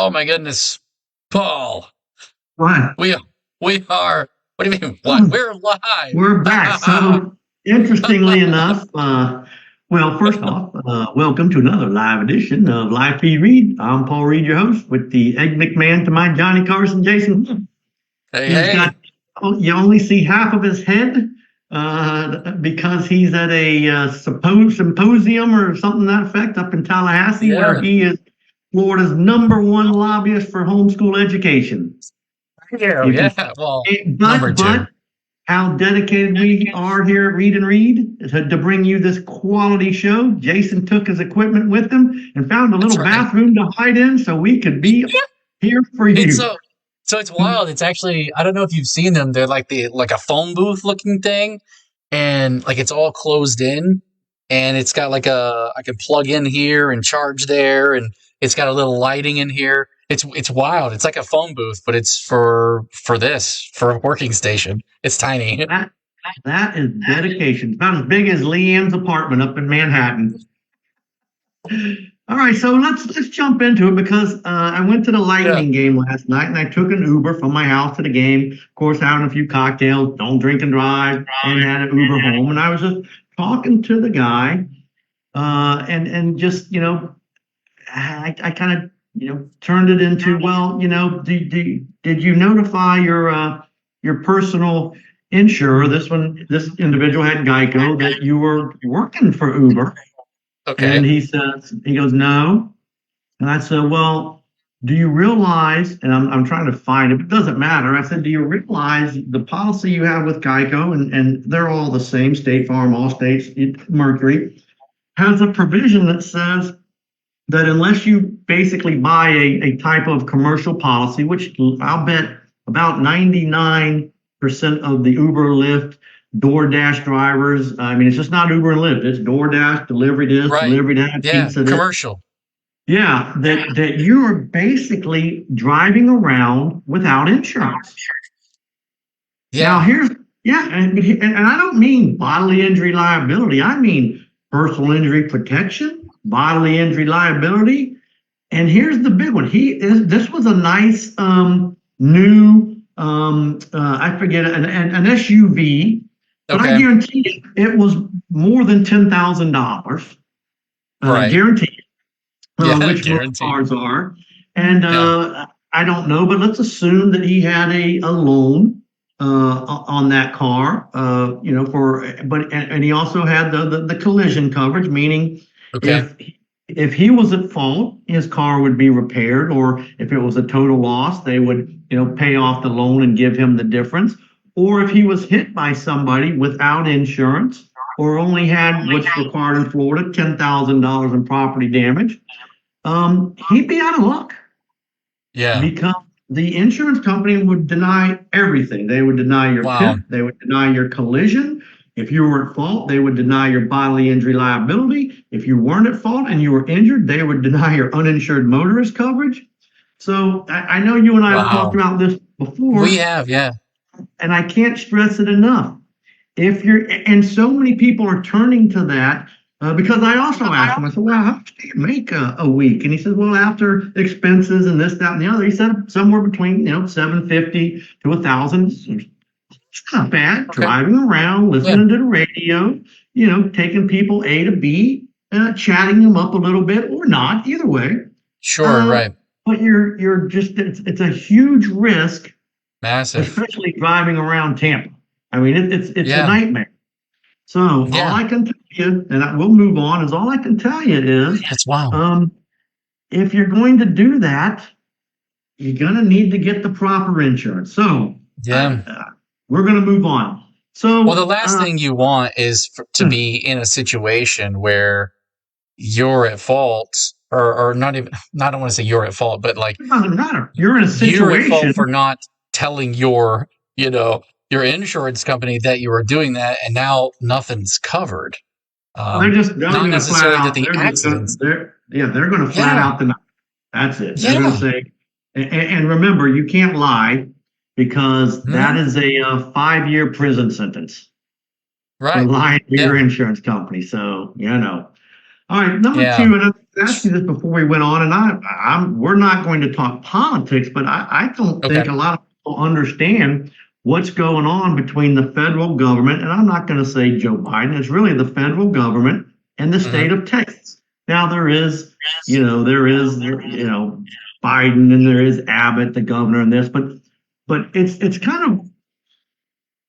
Oh my goodness, Paul. What? We are. What do you mean? What? We're live. We're back. So, interestingly enough, well, first off, welcome to another live edition of Live P Read. I'm Paul Reed, your host, with the Egg McMahon to my Johnny Carson, Jason. Hey, He's hey. got, you only see half of his head because he's at a symposium or something to that effect up in Tallahassee, where he is Florida's #1 lobbyist for homeschool education. Yeah. Well, number two. But how dedicated we are here at Read and Read to bring you this quality show. Jason took his equipment with him and found a little bathroom to hide in so we could be here for you. So it's wild. It's actually, I don't know if you've seen them. They're like a phone booth looking thing, and like it's all closed in, and it's got like I can plug in here and charge there, and it's got a little lighting in here. It's wild. It's like a phone booth, but it's for a working station. It's tiny. That is dedication. It's about as big as Leanne's apartment up in Manhattan. All right, so let's jump into it because I went to the Lightning game last night and I took an Uber from my house to the game. Of course, having a few cocktails, don't drink and drive, and had an Uber home. And I was just talking to the guy, and just I kind of turned it into, well, did you notify your personal insurer? This individual had Geico, that you were working for Uber. Okay. And he goes, no. And I said, well, do you realize, and I'm trying to find it, but it doesn't matter. I said, do you realize the policy you have with Geico, and they're all the same, State Farm, Allstate, Mercury, has a provision that says that unless you basically buy a type of commercial policy, which I'll bet about 99% of the Uber, Lyft, DoorDash drivers, I mean, it's just not Uber and Lyft, it's DoorDash, delivery this, delivery that, pizza this. Commercial. Yeah, that you are basically driving around without insurance. Yeah. Now and I don't mean bodily injury liability, I mean personal injury protection, bodily injury liability. And here's the big one. This was a nice new I forget an SUV, but I guarantee it was more than $10,000. Guaranteed. Which most cars are. And I don't know, but let's assume that he had a loan on that car, and he also had the collision coverage, meaning if he was at fault, his car would be repaired, or if it was a total loss, they would, pay off the loan and give him the difference. Or if he was hit by somebody without insurance, or only had what's required in Florida, $10,000 in property damage, he'd be out of luck. Yeah. Because the insurance company would deny everything. They would deny your PIP, they would deny your collision. If you were at fault, they would deny your bodily injury liability. If you weren't at fault and you were injured, they would deny your uninsured motorist coverage. So I know you and I have talked about this before. We have, yeah. And I can't stress it enough. And so many people are turning to that because I also asked him, I said, well, how much do you make a week? And he said, well, after expenses and this, that, and the other, he said somewhere between, $750 to $1,000. It's not bad. Driving around, listening to the radio, taking people A to B, chatting them up a little bit or not, either way. Sure, right. But you're just, it's a huge risk. Massive. Especially driving around Tampa. I mean, it's a nightmare. So all I can tell you, and we'll move on, is all I can tell you is, that's wild. If you're going to do that, you're going to need to get the proper insurance. So we're going to move on. So, well, the last thing you want is to be in a situation where you're at fault, or not even. I don't want to say you're at fault, but like it doesn't matter. You're in a situation you're at fault for not telling your insurance company that you were doing that, and now nothing's covered. They're not necessarily that the accidents. They're going to flat out deny. That's it. They're going to say, and remember, you can't lie. Because that is a 5-year prison sentence. Right. For lying to your insurance company. So, All right. Number two, and asked you this before we went on, and we're not going to talk politics, but I don't Okay. think a lot of people understand what's going on between the federal government, and I'm not going to say Joe Biden. It's really the federal government and the Hmm. state of Texas. Now there is Biden and there is Abbott, the governor, and this, but it's kind of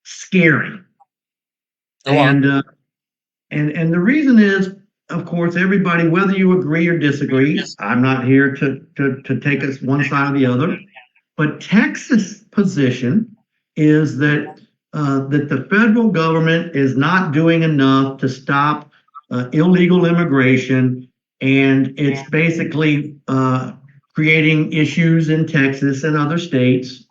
scary, Go on. and the reason is, of course, everybody, whether you agree or disagree, I'm not here to take us one side or the other, but Texas' position is that the federal government is not doing enough to stop illegal immigration, and it's basically creating issues in Texas and other states.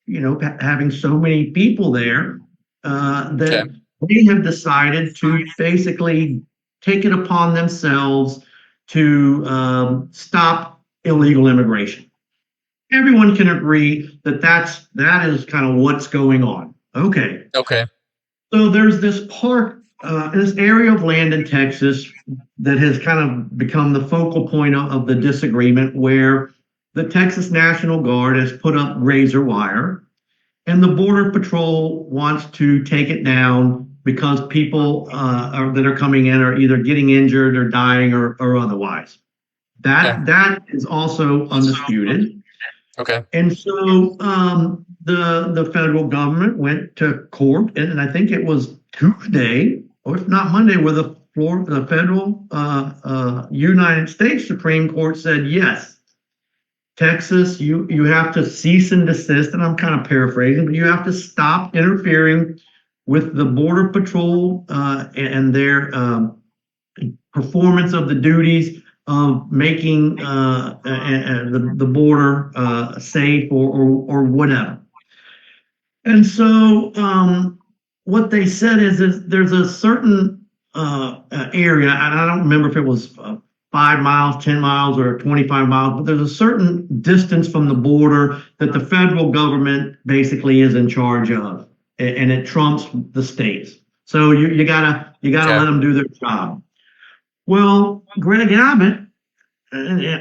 Having so many people there Okay. that they have decided to basically take it upon themselves to stop illegal immigration. Everyone can agree that is kind of what's going on. Okay, Okay. so there's this park, this area of land in Texas that has kind of become the focal point of the disagreement, where the Texas National Guard has put up razor wire, and the Border Patrol wants to take it down because people that are coming in are either getting injured or dying or otherwise. Okay. That is also undisputed. Okay. And so the federal government went to court, and I think it was Tuesday, or if not Monday, where the federal United States Supreme Court said, yes, Texas, you have to cease and desist, and I'm kind of paraphrasing, but you have to stop interfering with the Border Patrol and their performance of the duties of making the border safe or whatever. And so what they said is there's a certain area, and I don't remember if it was 5 miles, 10 miles, or 25 miles, but there's a certain distance from the border that the federal government basically is in charge of, and it trumps the states. So you gotta Okay. let them do their job. Well, Greg Abbott,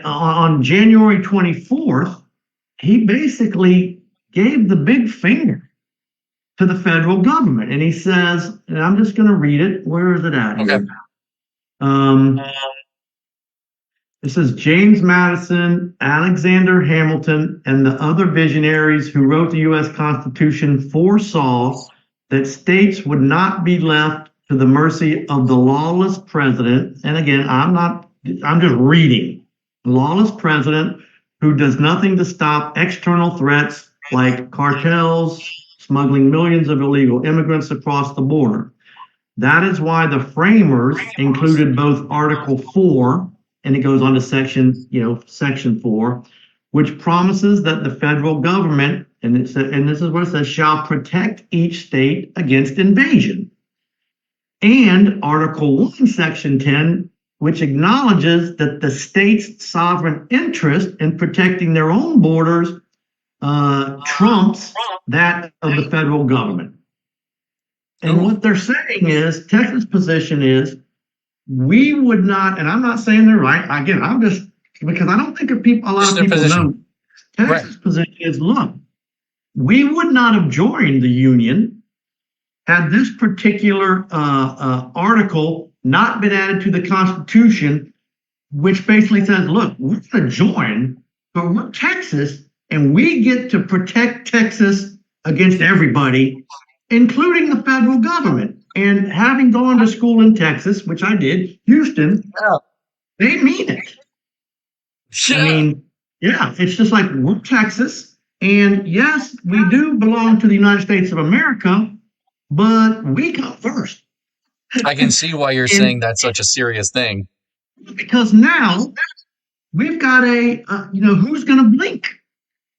on January 24th, he basically gave the big finger to the federal government. And he says, and I'm just going to read it. Where is it at Okay. here? It says, James Madison, Alexander Hamilton, and the other visionaries who wrote the U.S. Constitution foresaw that states would not be left to the mercy of the lawless president. And again, I'm just reading. Lawless president who does nothing to stop external threats like cartels smuggling millions of illegal immigrants across the border. That is why the framers included both Article 4, and it goes on to Section 4, which promises that the federal government, and this is what it says, shall protect each state against invasion. And Article 1, Section 10, which acknowledges that the state's sovereign interest in protecting their own borders trumps that of the federal government. And what they're saying is, Texas' position is, we would not, and I'm not saying they're right. Again, I'm just, because I don't think a lot of people know. Texas' position is, look, we would not have joined the Union had this particular article not been added to the Constitution, which basically says, look, we're going to join, but we're Texas, and we get to protect Texas against everybody, including the federal government. And having gone to school in Texas, which I did, Houston, they mean it. I mean, yeah, it's just like, we're Texas, and yes, we do belong to the United States of America, but we come first. I can see why you're saying that's such a serious thing. Because now we've got who's going to blink?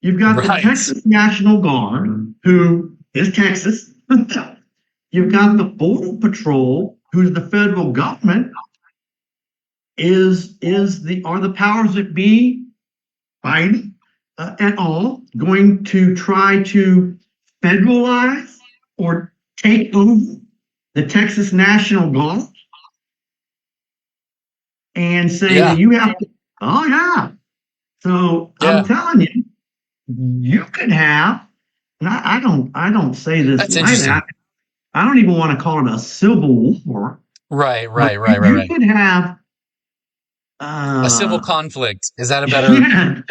You've got the Texas National Guard, who is Texas. You've got the Border Patrol, who's the federal government. Are the powers that be, Biden at all, going to try to federalize or take over the Texas National Guard? and say that Yeah. you have to. Oh yeah. So I'm Yeah. telling you, you could have. And I don't say this That's lightly. interesting. I don't even want to call it a civil war, Right. but Right. you, Right. Right. you Right. could have. A civil Uh, conflict. Is that a better? yeah,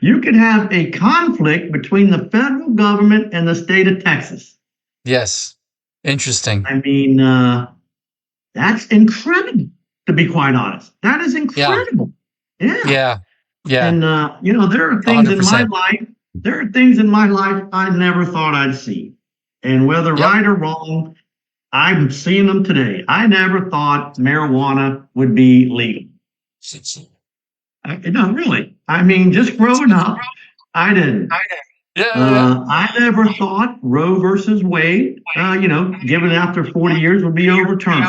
you could have a conflict between the federal government and the state of Texas. Yes. Interesting. I mean, that's incredible, to be quite honest. That is Yeah. incredible. Yeah. Yeah. Yeah. And, there are things in my 100%. life, I never thought I'd see. And whether Yep. right or wrong, I'm seeing them today. I never thought marijuana would be legal. No, really. I mean, just growing up, I didn't. Yeah. Yeah. I never thought Roe versus Wade, given after 40 years, would be overturned.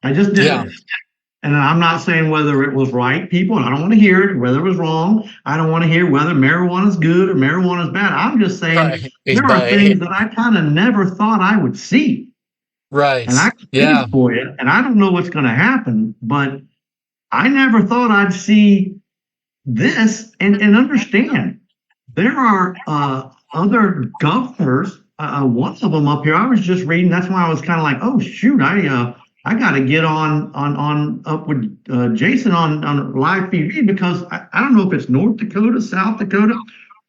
I just Yeah. didn't. And I'm not saying whether it was right, people, and I don't want to hear it, whether it was wrong. I don't want to hear whether marijuana is good or marijuana is bad. I'm just saying Right. there are things that I kind of never thought I would see. Right. And I can see Yeah. it for you, and I don't know what's going to happen, but I never thought I'd see this and understand. There are other governors. One of them up here. I was just reading. That's why I was kind of like, oh shoot, I got to get on up with Jason on live TV because I don't know if it's North Dakota, South Dakota.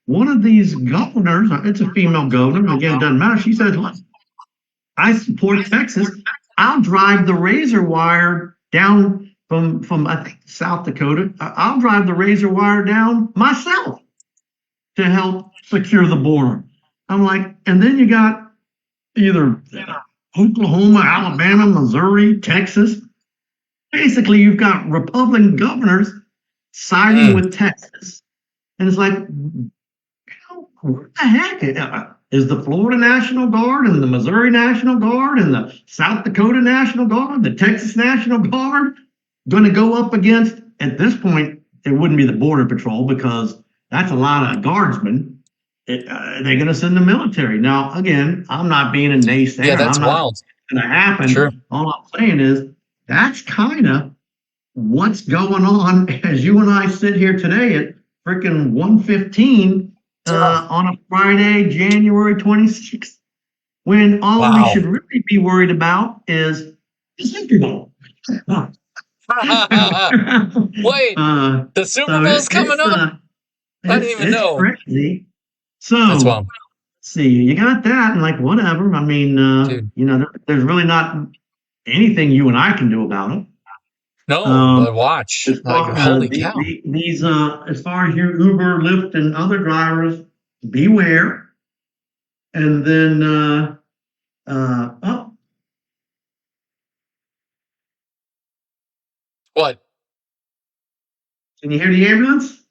One of these governors, it's a female governor. Again, it doesn't matter. She says, "Look, I support Texas. I'll drive the razor wire down from I think South Dakota. I'll drive the razor wire down myself to help secure the border." I'm like, and then you got either Oklahoma, Alabama, Missouri, Texas. Basically, you've got Republican governors siding with Texas. And it's like, what the heck? Is the Florida National Guard and the Missouri National Guard and the South Dakota National Guard, the Texas National Guard going to go up against, at this point, it wouldn't be the Border Patrol because that's a lot of guardsmen. They're going to send the military. Now, again, I'm not being a naysayer. Yeah. That's I'm not wild. going to happen. Sure. All I'm saying is that's kind of what's going on as you and I sit here today at freaking 1:15 on a Friday, January 26th, when all we Wow. should really be worried about is the Super Bowl. Wait, the Super Bowl's coming up? I didn't even it's know. crazy. So That's wild. see, you got that, and like whatever. I mean, Dude. there's really not anything you and I can do about it. No, but watch. As far, Like, holy cow. these as far as your Uber, Lyft, and other drivers, beware. And then oh, What? can you hear the ambulance?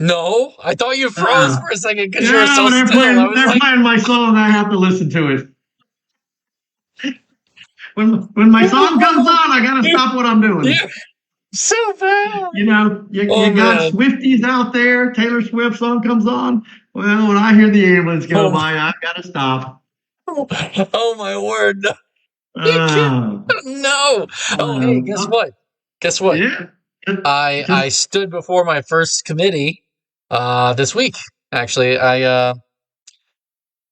No, I thought you froze for a second because you were No, so they're still. I was they're like, playing my song. I have to listen to it. When my song comes on, I gotta stop what I'm doing. yeah, so bad. You know, you Oh, got man. Swifties out there. Taylor Swift song comes on. Well, when I hear the ambulance go Oh. by, I've got to stop. Oh my word! No. You can't. No. Oh, hey, guess what? Guess what? Yeah. I stood before my first committee this week. Actually,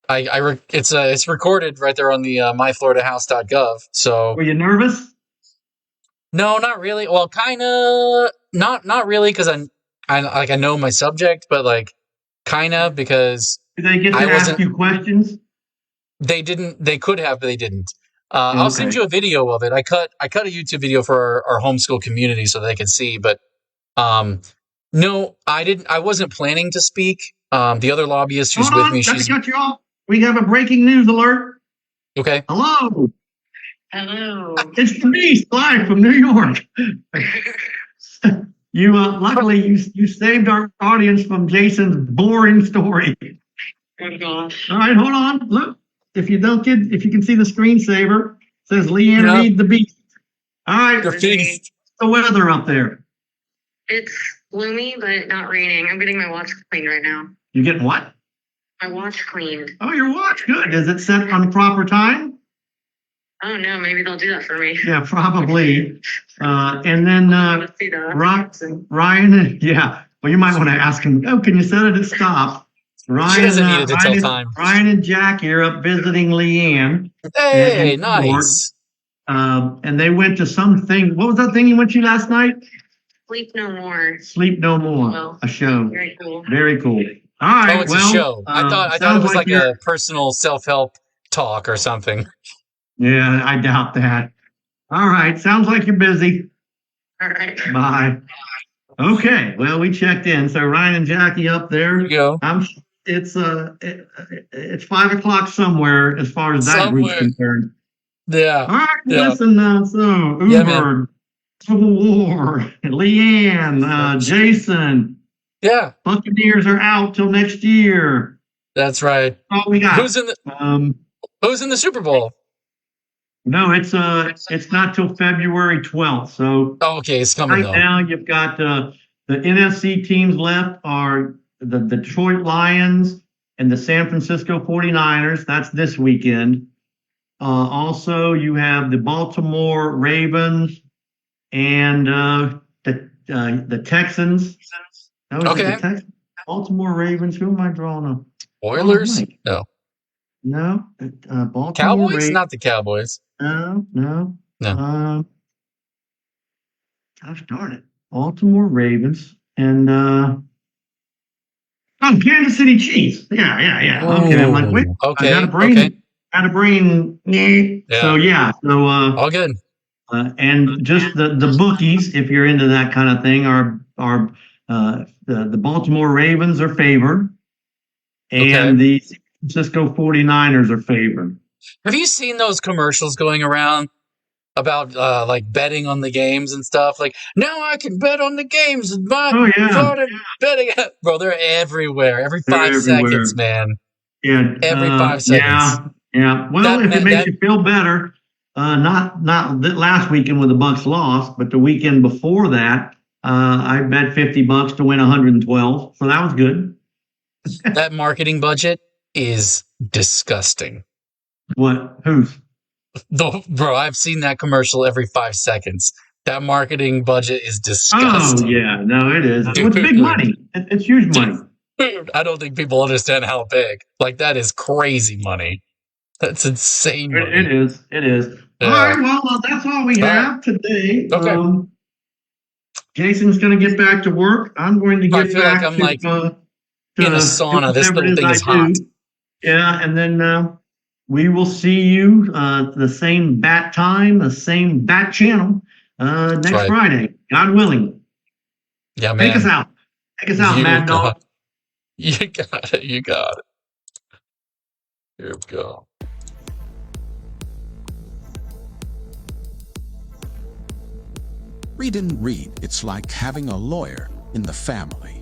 it's recorded right there on the myfloridahouse.gov. So Were you nervous? no, not really. Well, kind of not really because I know my subject, but like kind of because Did they get to I ask wasn't. you questions? They didn't. They could have, but they didn't. I'll send Okay. you a video of it. I cut a YouTube video for our homeschool community so they could see. But no, I didn't. I wasn't planning to speak. The other lobbyist who's Hold with on, me, got to she's cut you off. We have a breaking news alert. okay. Hello. It's the Beast live from New York. You luckily you saved our audience from Jason's boring story. All right, hold on. Look, if you can see the screensaver, it says Leanne Yeah. Reed the Beast. All right, The Beast. the weather up there. It's gloomy, but not raining. I'm getting my watch cleaned right now. You getting what? My watch cleaned. Oh, your watch. Good. Is it set on the proper time? Oh no, maybe they'll do that for me. Yeah, probably. And then Let's see that. Ryan, yeah. Well, you might want to ask him. Oh, can you set it to stop? She doesn't need it to tell time. Ryan and Jackie are up visiting Leanne. Hey, and nice. And they went to something. What was that thing you went to last night? Sleep No More. Sleep No More, Oh, a show. very cool. Very cool. All right. Oh, it's a show. I thought it was like a personal self-help talk or something. Yeah, I doubt that. All right. Sounds like you're busy. All right. Bye. Okay. Well, we checked in. So Ryan and Jackie up there. There you go. It's 5 o'clock somewhere as far as that group's concerned. Yeah. All right. Yeah. Listen. So Uber, Civil War, Leanne, Jason. Yeah. Buccaneers are out till next year. That's right. Oh, we got Who's in the Super Bowl? No, it's not till February 12th. So okay, it's coming right now. You've got the NFC teams left are the Detroit Lions and the San Francisco 49ers. That's this weekend. Also, you have the Baltimore Ravens and the Texans. Okay. Baltimore Ravens. Who am I drawing up? Oilers? No. Baltimore Cowboys? Ravens. Not the Cowboys. No. Gosh darn it. Baltimore Ravens and Kansas City Chiefs. Yeah. Okay. I'm like, wait. Okay. I got a brain. Yeah. So yeah. So all good. And just the bookies, if you're into that kind of thing, are the Baltimore Ravens are favored, and the San Francisco 49ers are favored. Have you seen those commercials going around about like betting on the games and stuff? Like, now I can bet on the games. Betting. Bro, they're everywhere. Every 5 seconds, man. Yeah. Every 5 seconds. Yeah. Well, if it makes you feel better, not last weekend when the Bucks lost, but the weekend before that, I bet $50 to win 112. So that was good. That marketing budget is disgusting. What? Whose? Bro, I've seen that commercial every 5 seconds. That marketing budget is disgusting. Oh, yeah. No, it is. It's big money. It's huge money. Dude, I don't think people understand how big. Like, that is crazy money. That's insane money. It is. Yeah. All right. Well, that's all we have today. Okay. Jason's going to get back to work. I'm going to get back I'm like in a sauna. This little thing is hot. Yeah, and then we will see you the same bat time, the same bat channel next Friday, God willing. Yeah, man. Take us out. Mad Dog. You got it. Here we go. Read and read. It's like having a lawyer in the family.